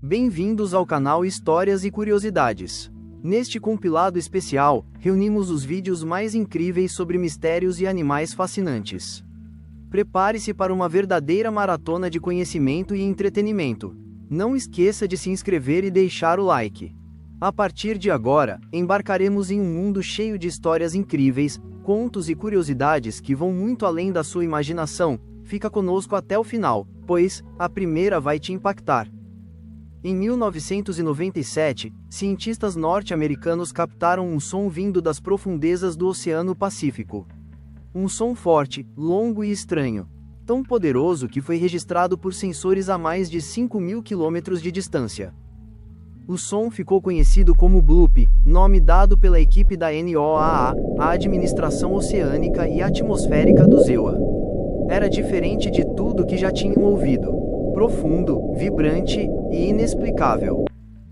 Bem-vindos ao canal Histórias e Curiosidades. Neste compilado especial, reunimos os vídeos mais incríveis sobre mistérios e animais fascinantes. Prepare-se para uma verdadeira maratona de conhecimento e entretenimento. Não esqueça de se inscrever e deixar o like. A partir de agora, embarcaremos em um mundo cheio de histórias incríveis, contos e curiosidades que vão muito além da sua imaginação. Fica conosco até o final, pois a primeira vai te impactar. Em 1997, cientistas norte-americanos captaram um som vindo das profundezas do Oceano Pacífico. Um som forte, longo e estranho. Tão poderoso que foi registrado por sensores a mais de 5.000 quilômetros de distância. O som ficou conhecido como bloop, nome dado pela equipe da NOAA, a Administração Oceânica e Atmosférica do ZEUA. Era diferente de tudo que já tinham ouvido. Profundo, vibrante e inexplicável.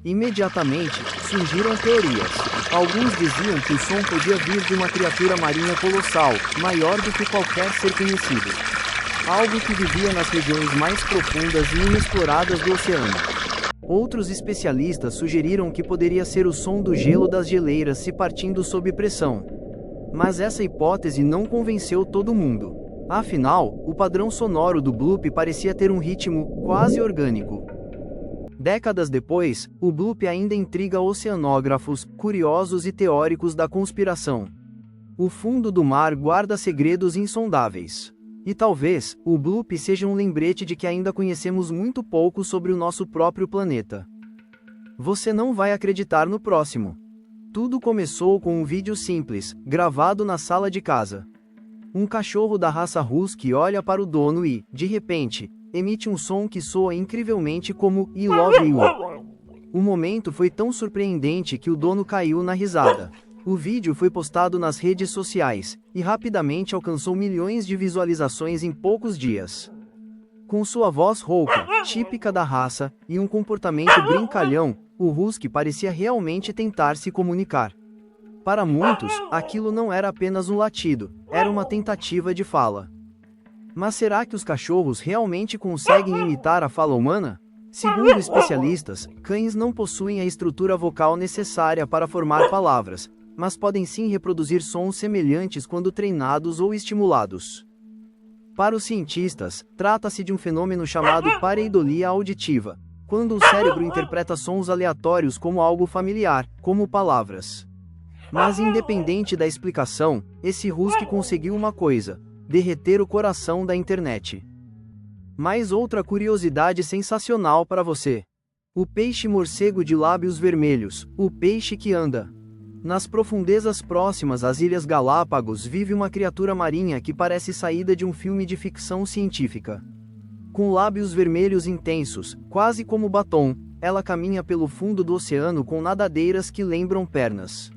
Imediatamente, surgiram teorias. Alguns diziam que o som podia vir de uma criatura marinha colossal, maior do que qualquer ser conhecido. Algo que vivia nas regiões mais profundas e inexploradas do oceano. Outros especialistas sugeriram que poderia ser o som do gelo das geleiras se partindo sob pressão. Mas essa hipótese não convenceu todo mundo. Afinal, o padrão sonoro do bloop parecia ter um ritmo quase orgânico. Décadas depois, o bloop ainda intriga oceanógrafos, curiosos e teóricos da conspiração. O fundo do mar guarda segredos insondáveis. E talvez, o bloop seja um lembrete de que ainda conhecemos muito pouco sobre o nosso próprio planeta. Você não vai acreditar no próximo. Tudo começou com um vídeo simples, gravado na sala de casa. Um cachorro da raça Husky olha para o dono e, de repente, emite um som que soa incrivelmente como I love you. O momento foi tão surpreendente que o dono caiu na risada. O vídeo foi postado nas redes sociais, e rapidamente alcançou milhões de visualizações em poucos dias. Com sua voz rouca, típica da raça, e um comportamento brincalhão, o Husky parecia realmente tentar se comunicar. Para muitos, aquilo não era apenas um latido, era uma tentativa de fala. Mas será que os cachorros realmente conseguem imitar a fala humana? Segundo especialistas, cães não possuem a estrutura vocal necessária para formar palavras, mas podem sim reproduzir sons semelhantes quando treinados ou estimulados. Para os cientistas, trata-se de um fenômeno chamado pareidolia auditiva, quando o cérebro interpreta sons aleatórios como algo familiar, como palavras. Mas independente da explicação, esse Husky conseguiu uma coisa: derreter o coração da internet. Mais outra curiosidade sensacional para você. O peixe-morcego de lábios vermelhos, o peixe que anda. Nas profundezas próximas às Ilhas Galápagos vive uma criatura marinha que parece saída de um filme de ficção científica. Com lábios vermelhos intensos, quase como batom, ela caminha pelo fundo do oceano com nadadeiras que lembram pernas.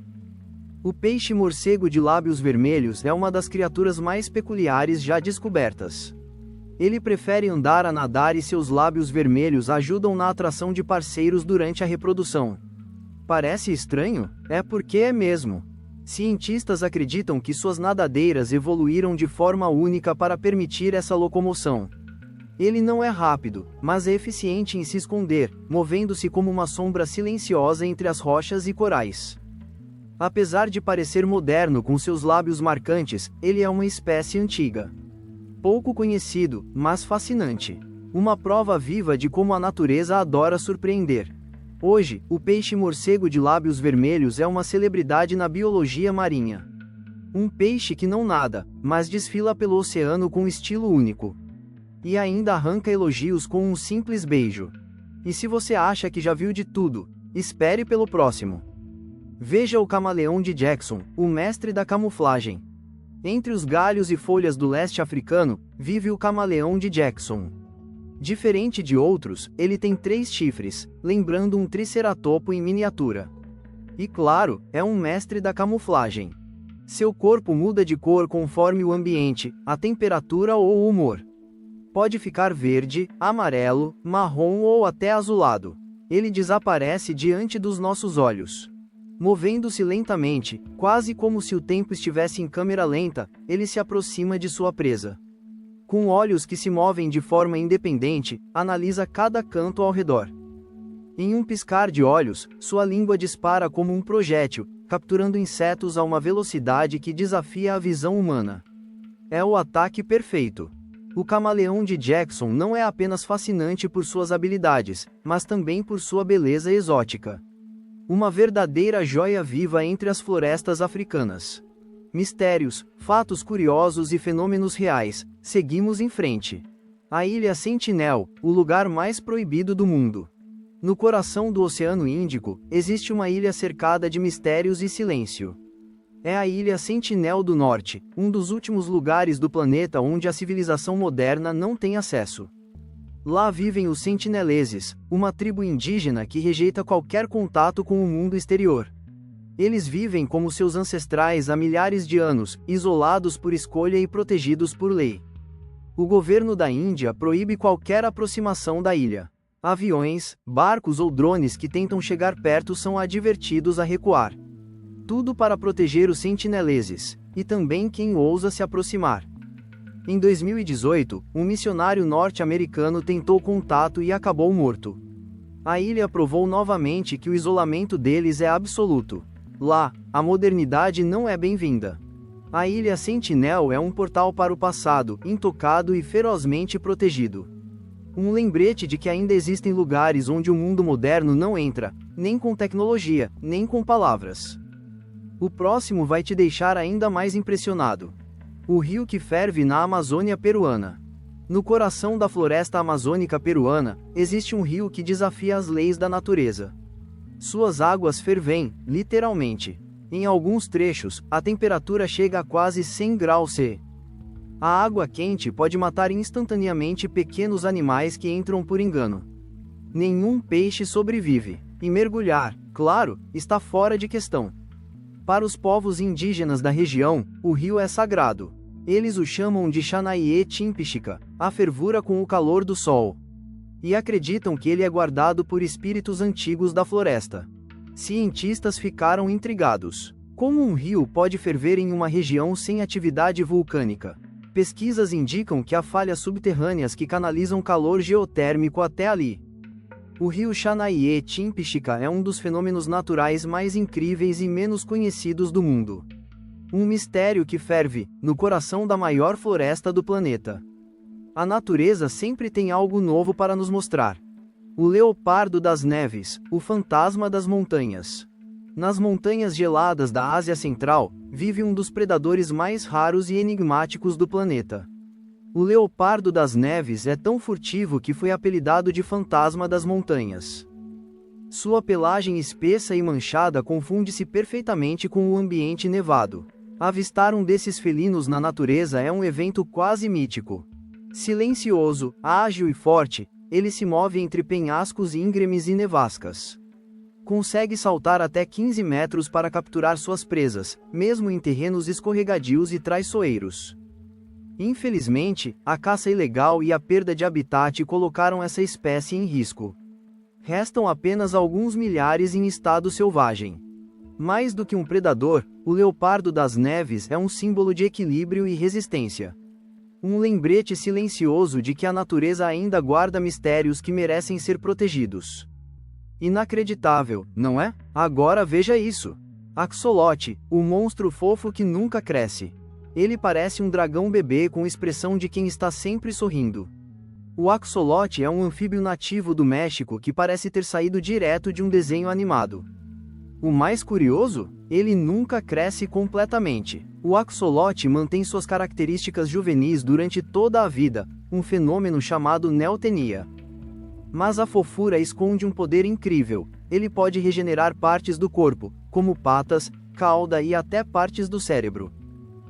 O peixe-morcego de lábios vermelhos é uma das criaturas mais peculiares já descobertas. Ele prefere andar a nadar e seus lábios vermelhos ajudam na atração de parceiros durante a reprodução. Parece estranho? É porque é mesmo. Cientistas acreditam que suas nadadeiras evoluíram de forma única para permitir essa locomoção. Ele não é rápido, mas é eficiente em se esconder, movendo-se como uma sombra silenciosa entre as rochas e corais. Apesar de parecer moderno com seus lábios marcantes, ele é uma espécie antiga. Pouco conhecido, mas fascinante. Uma prova viva de como a natureza adora surpreender. Hoje, o peixe-morcego de lábios vermelhos é uma celebridade na biologia marinha. Um peixe que não nada, mas desfila pelo oceano com estilo único. E ainda arranca elogios com um simples beijo. E se você acha que já viu de tudo, espere pelo próximo. Veja o camaleão de Jackson, o mestre da camuflagem. Entre os galhos e folhas do leste africano, vive o camaleão de Jackson. Diferente de outros, ele tem 3 chifres, lembrando um triceratopo em miniatura. E claro, é um mestre da camuflagem. Seu corpo muda de cor conforme o ambiente, a temperatura ou o humor. Pode ficar verde, amarelo, marrom ou até azulado. Ele desaparece diante dos nossos olhos. Movendo-se lentamente, quase como se o tempo estivesse em câmera lenta, ele se aproxima de sua presa. Com olhos que se movem de forma independente, analisa cada canto ao redor. Em um piscar de olhos, sua língua dispara como um projétil, capturando insetos a uma velocidade que desafia a visão humana. É o ataque perfeito. O camaleão de Jackson não é apenas fascinante por suas habilidades, mas também por sua beleza exótica. Uma verdadeira joia viva entre as florestas africanas. Mistérios, fatos curiosos e fenômenos reais, seguimos em frente. A Ilha Sentinel, o lugar mais proibido do mundo. No coração do Oceano Índico, existe uma ilha cercada de mistérios e silêncio. É a Ilha Sentinel do Norte, um dos últimos lugares do planeta onde a civilização moderna não tem acesso. Lá vivem os sentineleses, uma tribo indígena que rejeita qualquer contato com o mundo exterior. Eles vivem como seus ancestrais há milhares de anos, isolados por escolha e protegidos por lei. O governo da Índia proíbe qualquer aproximação da ilha. Aviões, barcos ou drones que tentam chegar perto são advertidos a recuar. Tudo para proteger os sentineleses, e também quem ousa se aproximar. Em 2018, um missionário norte-americano tentou contato e acabou morto. A ilha provou novamente que o isolamento deles é absoluto. Lá, a modernidade não é bem-vinda. A Ilha Sentinel é um portal para o passado, intocado e ferozmente protegido. Um lembrete de que ainda existem lugares onde o mundo moderno não entra, nem com tecnologia, nem com palavras. O próximo vai te deixar ainda mais impressionado. O rio que ferve na Amazônia peruana. No coração da floresta amazônica peruana, existe um rio que desafia as leis da natureza. Suas águas fervem, literalmente. Em alguns trechos, a temperatura chega a quase 100 graus C. A água quente pode matar instantaneamente pequenos animais que entram por engano. Nenhum peixe sobrevive, e mergulhar, claro, está fora de questão. Para os povos indígenas da região, o rio é sagrado. Eles o chamam de Xanaie Timpixika, a fervura com o calor do sol. E acreditam que ele é guardado por espíritos antigos da floresta. Cientistas ficaram intrigados. Como um rio pode ferver em uma região sem atividade vulcânica? Pesquisas indicam que há falhas subterrâneas que canalizam calor geotérmico até ali. O rio Xanaie Timpixika é um dos fenômenos naturais mais incríveis e menos conhecidos do mundo. Um mistério que ferve, no coração da maior floresta do planeta. A natureza sempre tem algo novo para nos mostrar. O leopardo das neves, o fantasma das montanhas. Nas montanhas geladas da Ásia Central, vive um dos predadores mais raros e enigmáticos do planeta. O leopardo das neves é tão furtivo que foi apelidado de fantasma das montanhas. Sua pelagem espessa e manchada confunde-se perfeitamente com o ambiente nevado. Avistar um desses felinos na natureza é um evento quase mítico. Silencioso, ágil e forte, ele se move entre penhascos íngremes e nevascas. Consegue saltar até 15 metros para capturar suas presas, mesmo em terrenos escorregadios e traiçoeiros. Infelizmente, a caça ilegal e a perda de habitat colocaram essa espécie em risco. Restam apenas alguns milhares em estado selvagem. Mais do que um predador, o leopardo das neves é um símbolo de equilíbrio e resistência. Um lembrete silencioso de que a natureza ainda guarda mistérios que merecem ser protegidos. Inacreditável, não é? Agora veja isso. Axolote, o monstro fofo que nunca cresce. Ele parece um dragão bebê com expressão de quem está sempre sorrindo. O axolote é um anfíbio nativo do México que parece ter saído direto de um desenho animado. O mais curioso? Ele nunca cresce completamente. O axolote mantém suas características juvenis durante toda a vida, um fenômeno chamado neotenia. Mas a fofura esconde um poder incrível. Ele pode regenerar partes do corpo, como patas, cauda e até partes do cérebro.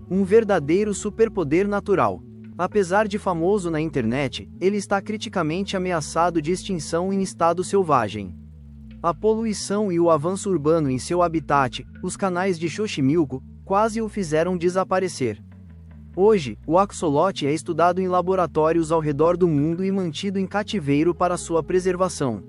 Um verdadeiro superpoder natural. Apesar de famoso na internet, ele está criticamente ameaçado de extinção em estado selvagem. A poluição e o avanço urbano em seu habitat, os canais de Xochimilco, quase o fizeram desaparecer. Hoje, o axolote é estudado em laboratórios ao redor do mundo e mantido em cativeiro para sua preservação.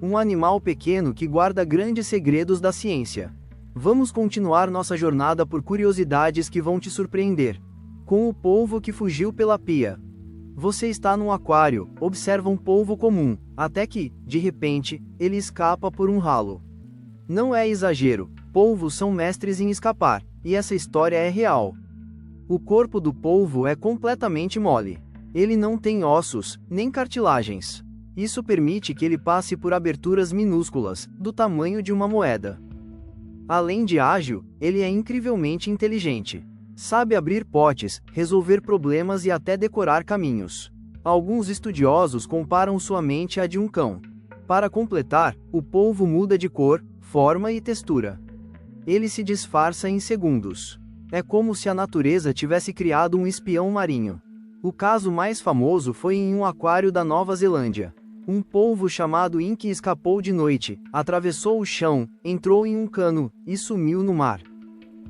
Um animal pequeno que guarda grandes segredos da ciência. Vamos continuar nossa jornada por curiosidades que vão te surpreender. Com o polvo que fugiu pela pia. Você está num aquário, observa um polvo comum, até que, de repente, ele escapa por um ralo. Não é exagero, polvos são mestres em escapar, e essa história é real. O corpo do polvo é completamente mole. Ele não tem ossos, nem cartilagens. Isso permite que ele passe por aberturas minúsculas, do tamanho de uma moeda. Além de ágil, ele é incrivelmente inteligente. Sabe abrir potes, resolver problemas e até decorar caminhos. Alguns estudiosos comparam sua mente à de um cão. Para completar, o polvo muda de cor, forma e textura. Ele se disfarça em segundos. É como se a natureza tivesse criado um espião marinho. O caso mais famoso foi em um aquário da Nova Zelândia. Um polvo chamado Inky escapou de noite, atravessou o chão, entrou em um cano, e sumiu no mar.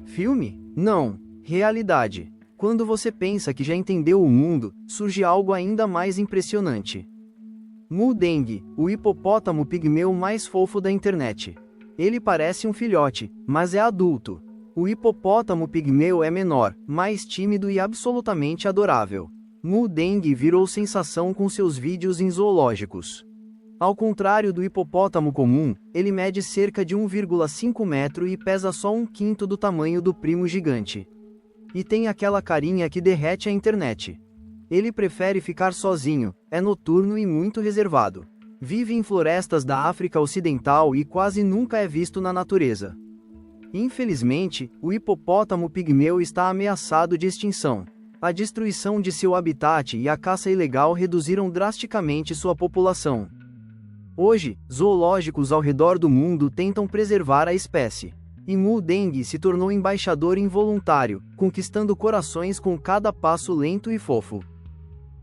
Filme? Não. Realidade. Quando você pensa que já entendeu o mundo, surge algo ainda mais impressionante. Mu Deng, o hipopótamo pigmeu mais fofo da internet. Ele parece um filhote, mas é adulto. O hipopótamo pigmeu é menor, mais tímido e absolutamente adorável. Mu Deng virou sensação com seus vídeos em zoológicos. Ao contrário do hipopótamo comum, ele mede cerca de 1,5 metro e pesa só 1/5 do tamanho do primo gigante. E tem aquela carinha que derrete a internet. Ele prefere ficar sozinho, é noturno e muito reservado. Vive em florestas da África Ocidental e quase nunca é visto na natureza. Infelizmente, o hipopótamo pigmeu está ameaçado de extinção. A destruição de seu habitat e a caça ilegal reduziram drasticamente sua população. Hoje, zoológicos ao redor do mundo tentam preservar a espécie. E Mu Deng se tornou embaixador involuntário, conquistando corações com cada passo lento e fofo.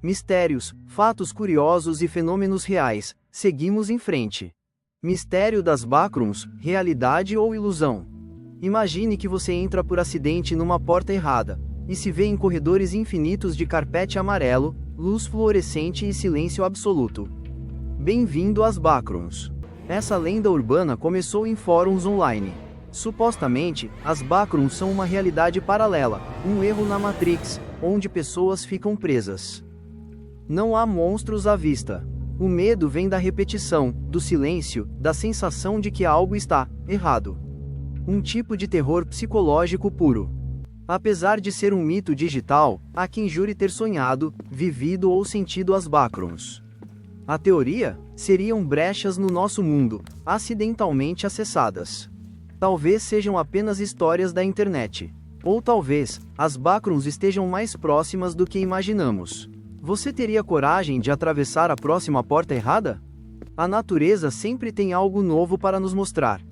Mistérios, fatos curiosos e fenômenos reais, seguimos em frente. Mistério das backrooms, realidade ou ilusão? Imagine que você entra por acidente numa porta errada, e se vê em corredores infinitos de carpete amarelo, luz fluorescente e silêncio absoluto. Bem-vindo às backrooms. Essa lenda urbana começou em fóruns online. Supostamente, as backrooms são uma realidade paralela, um erro na Matrix, onde pessoas ficam presas. Não há monstros à vista. O medo vem da repetição, do silêncio, da sensação de que algo está errado. Um tipo de terror psicológico puro. Apesar de ser um mito digital, há quem jure ter sonhado, vivido ou sentido as backrooms. A teoria? Seriam brechas no nosso mundo, acidentalmente acessadas. Talvez sejam apenas histórias da internet. Ou talvez, as backrooms estejam mais próximas do que imaginamos. Você teria coragem de atravessar a próxima porta errada? A natureza sempre tem algo novo para nos mostrar.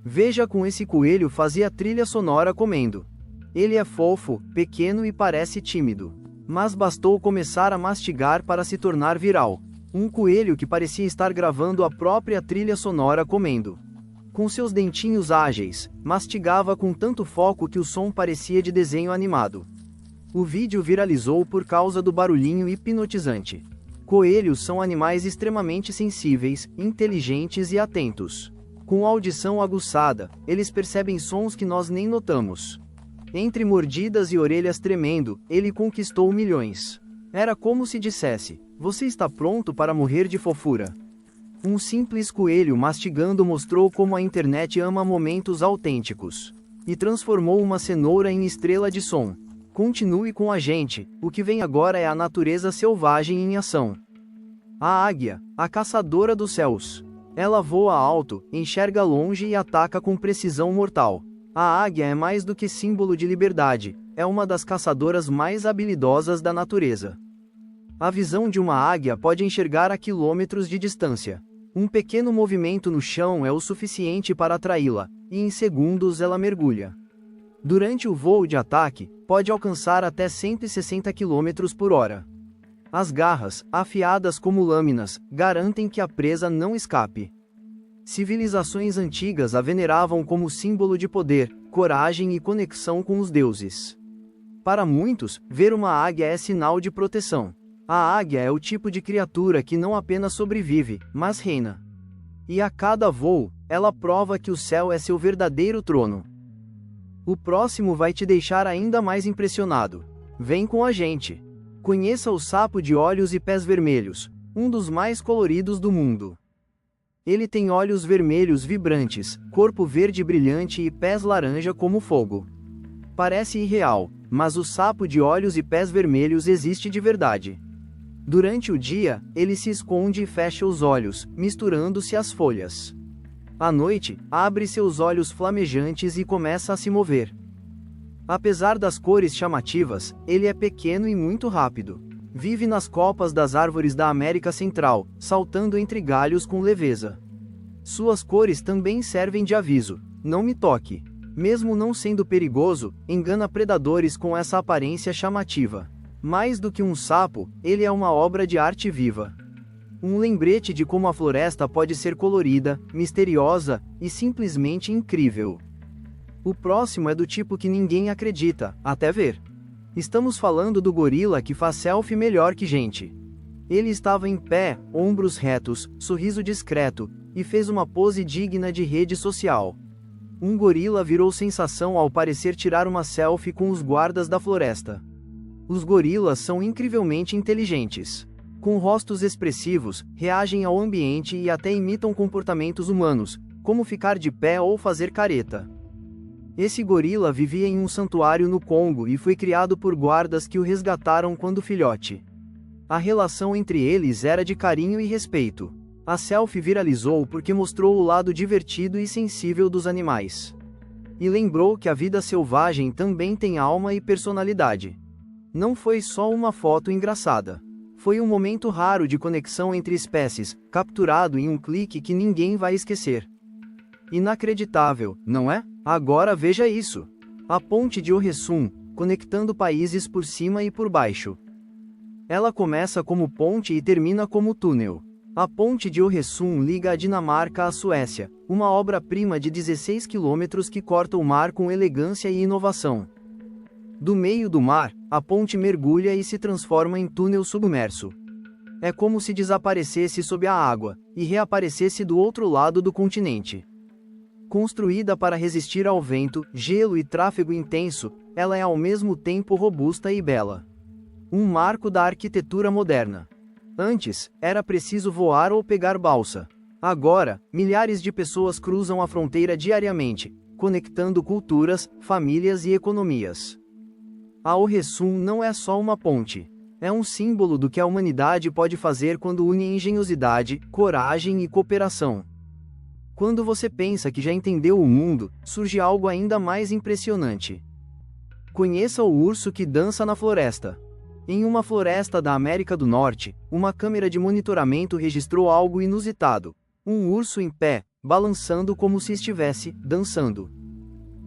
Veja como esse coelho fazia trilha sonora comendo. Ele é fofo, pequeno e parece tímido. Mas bastou começar a mastigar para se tornar viral. Um coelho que parecia estar gravando a própria trilha sonora comendo. Com seus dentinhos ágeis, mastigava com tanto foco que o som parecia de desenho animado. O vídeo viralizou por causa do barulhinho hipnotizante. Coelhos são animais extremamente sensíveis, inteligentes e atentos. Com audição aguçada, eles percebem sons que nós nem notamos. Entre mordidas e orelhas tremendo, ele conquistou milhões. Era como se dissesse: você está pronto para morrer de fofura? Um simples coelho mastigando mostrou como a internet ama momentos autênticos. E transformou uma cenoura em estrela de som. Continue com a gente, o que vem agora é a natureza selvagem em ação. A águia, a caçadora dos céus. Ela voa alto, enxerga longe e ataca com precisão mortal. A águia é mais do que símbolo de liberdade, é uma das caçadoras mais habilidosas da natureza. A visão de uma águia pode enxergar a quilômetros de distância. Um pequeno movimento no chão é o suficiente para atraí-la, e em segundos ela mergulha. Durante o voo de ataque, pode alcançar até 160 km por hora. As garras, afiadas como lâminas, garantem que a presa não escape. Civilizações antigas a veneravam como símbolo de poder, coragem e conexão com os deuses. Para muitos, ver uma águia é sinal de proteção. A águia é o tipo de criatura que não apenas sobrevive, mas reina. E a cada voo, ela prova que o céu é seu verdadeiro trono. O próximo vai te deixar ainda mais impressionado. Vem com a gente! Conheça o sapo de olhos e pés vermelhos, um dos mais coloridos do mundo. Ele tem olhos vermelhos vibrantes, corpo verde brilhante e pés laranja como fogo. Parece irreal, mas o sapo de olhos e pés vermelhos existe de verdade. Durante o dia, ele se esconde e fecha os olhos, misturando-se às folhas. À noite, abre seus olhos flamejantes e começa a se mover. Apesar das cores chamativas, ele é pequeno e muito rápido. Vive nas copas das árvores da América Central, saltando entre galhos com leveza. Suas cores também servem de aviso: não me toque. Mesmo não sendo perigoso, engana predadores com essa aparência chamativa. Mais do que um sapo, ele é uma obra de arte viva. Um lembrete de como a floresta pode ser colorida, misteriosa e simplesmente incrível. O próximo é do tipo que ninguém acredita, até ver. Estamos falando do gorila que faz selfie melhor que gente. Ele estava em pé, ombros retos, sorriso discreto, e fez uma pose digna de rede social. Um gorila virou sensação ao parecer tirar uma selfie com os guardas da floresta. Os gorilas são incrivelmente inteligentes. Com rostos expressivos, reagem ao ambiente e até imitam comportamentos humanos, como ficar de pé ou fazer careta. Esse gorila vivia em um santuário no Congo e foi criado por guardas que o resgataram quando filhote. A relação entre eles era de carinho e respeito. A selfie viralizou porque mostrou o lado divertido e sensível dos animais. E lembrou que a vida selvagem também tem alma e personalidade. Não foi só uma foto engraçada. Foi um momento raro de conexão entre espécies, capturado em um clique que ninguém vai esquecer. Inacreditável, não é? Agora veja isso. A ponte de Oresum, conectando países por cima e por baixo. Ela começa como ponte e termina como túnel. A ponte de Oresum liga a Dinamarca à Suécia, uma obra-prima de 16 quilômetros que corta o mar com elegância e inovação. Do meio do mar, a ponte mergulha e se transforma em túnel submerso. É como se desaparecesse sob a água, e reaparecesse do outro lado do continente. Construída para resistir ao vento, gelo e tráfego intenso, ela é ao mesmo tempo robusta e bela. Um marco da arquitetura moderna. Antes, era preciso voar ou pegar balsa. Agora, milhares de pessoas cruzam a fronteira diariamente, conectando culturas, famílias e economias. A Oresum não é só uma ponte. É um símbolo do que a humanidade pode fazer quando une engenhosidade, coragem e cooperação. Quando você pensa que já entendeu o mundo, surge algo ainda mais impressionante. Conheça o urso que dança na floresta. Em uma floresta da América do Norte, uma câmera de monitoramento registrou algo inusitado: um urso em pé, balançando como se estivesse dançando.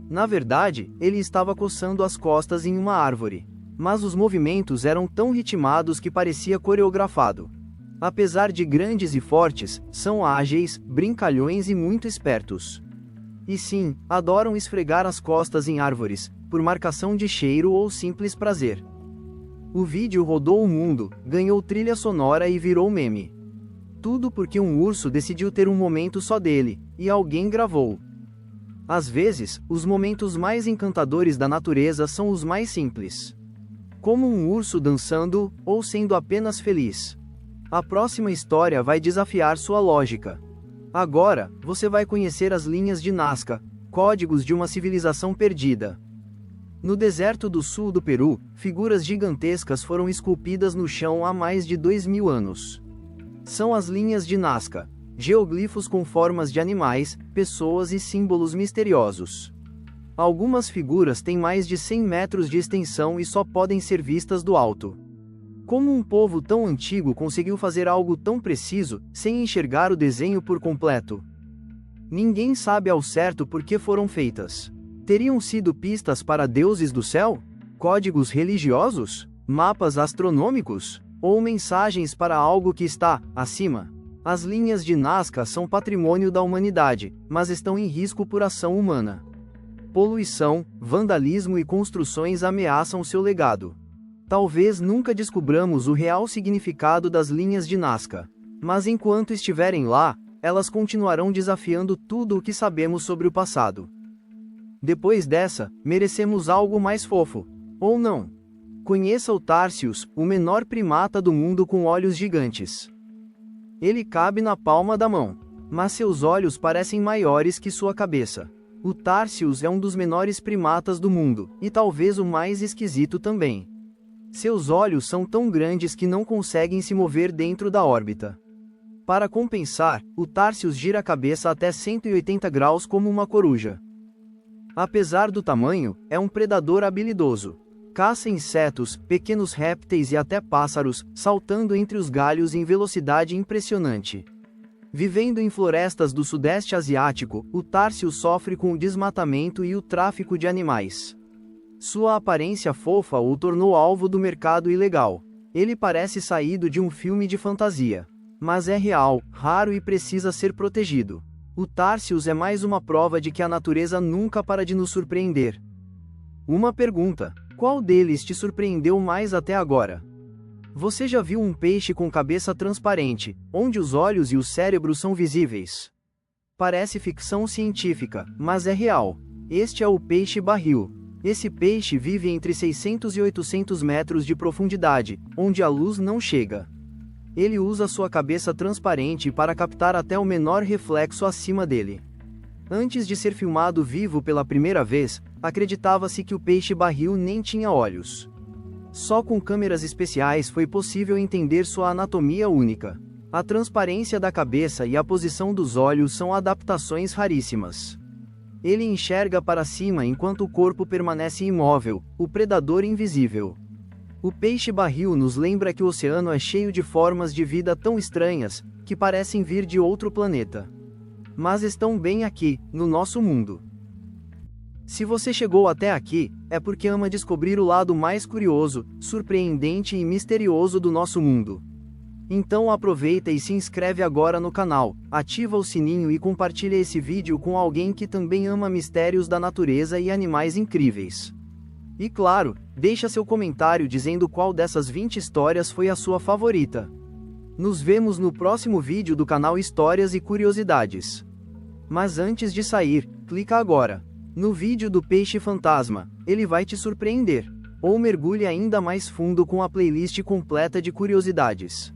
Na verdade, ele estava coçando as costas em uma árvore. Mas os movimentos eram tão ritmados que parecia coreografado. Apesar de grandes e fortes, são ágeis, brincalhões e muito espertos. E sim, adoram esfregar as costas em árvores, por marcação de cheiro ou simples prazer. O vídeo rodou o mundo, ganhou trilha sonora e virou meme. Tudo porque um urso decidiu ter um momento só dele, e alguém gravou. Às vezes, os momentos mais encantadores da natureza são os mais simples. Como um urso dançando, ou sendo apenas feliz. A próxima história vai desafiar sua lógica. Agora, você vai conhecer as linhas de Nazca, códigos de uma civilização perdida. No deserto do sul do Peru, figuras gigantescas foram esculpidas no chão há mais de 2000 anos. São as linhas de Nazca, geoglifos com formas de animais, pessoas e símbolos misteriosos. Algumas figuras têm mais de 100 metros de extensão e só podem ser vistas do alto. Como um povo tão antigo conseguiu fazer algo tão preciso, sem enxergar o desenho por completo? Ninguém sabe ao certo por que foram feitas. Teriam sido pistas para deuses do céu? Códigos religiosos? Mapas astronômicos? Ou mensagens para algo que está acima? As linhas de Nazca são patrimônio da humanidade, mas estão em risco por ação humana. Poluição, vandalismo e construções ameaçam seu legado. Talvez nunca descubramos o real significado das linhas de Nazca. Mas enquanto estiverem lá, elas continuarão desafiando tudo o que sabemos sobre o passado. Depois dessa, merecemos algo mais fofo. Ou não? Conheça o Társius, o menor primata do mundo com olhos gigantes. Ele cabe na palma da mão, mas seus olhos parecem maiores que sua cabeça. O Társius é um dos menores primatas do mundo, e talvez o mais esquisito também. Seus olhos são tão grandes que não conseguem se mover dentro da órbita. Para compensar, o Társius gira a cabeça até 180 graus como uma coruja. Apesar do tamanho, é um predador habilidoso. Caça insetos, pequenos répteis e até pássaros, saltando entre os galhos em velocidade impressionante. Vivendo em florestas do Sudeste Asiático, o Társius sofre com o desmatamento e o tráfico de animais. Sua aparência fofa o tornou alvo do mercado ilegal. Ele parece saído de um filme de fantasia. Mas é real, raro e precisa ser protegido. O Társius é mais uma prova de que a natureza nunca para de nos surpreender. Uma pergunta: qual deles te surpreendeu mais até agora? Você já viu um peixe com cabeça transparente, onde os olhos e o cérebro são visíveis? Parece ficção científica, mas é real. Este é o peixe-barril. Esse peixe vive entre 600 e 800 metros de profundidade, onde a luz não chega. Ele usa sua cabeça transparente para captar até o menor reflexo acima dele. Antes de ser filmado vivo pela primeira vez, acreditava-se que o peixe-barril nem tinha olhos. Só com câmeras especiais foi possível entender sua anatomia única. A transparência da cabeça e a posição dos olhos são adaptações raríssimas. Ele enxerga para cima enquanto o corpo permanece imóvel, o predador invisível. O peixe-barril nos lembra que o oceano é cheio de formas de vida tão estranhas, que parecem vir de outro planeta. Mas estão bem aqui, no nosso mundo. Se você chegou até aqui, é porque ama descobrir o lado mais curioso, surpreendente e misterioso do nosso mundo. Então aproveita e se inscreve agora no canal, ativa o sininho e compartilha esse vídeo com alguém que também ama mistérios da natureza e animais incríveis. E claro, deixa seu comentário dizendo qual dessas 20 histórias foi a sua favorita. Nos vemos no próximo vídeo do canal Histórias e Curiosidades. Mas antes de sair, clica agora no vídeo do peixe fantasma, ele vai te surpreender. Ou mergulhe ainda mais fundo com a playlist completa de curiosidades.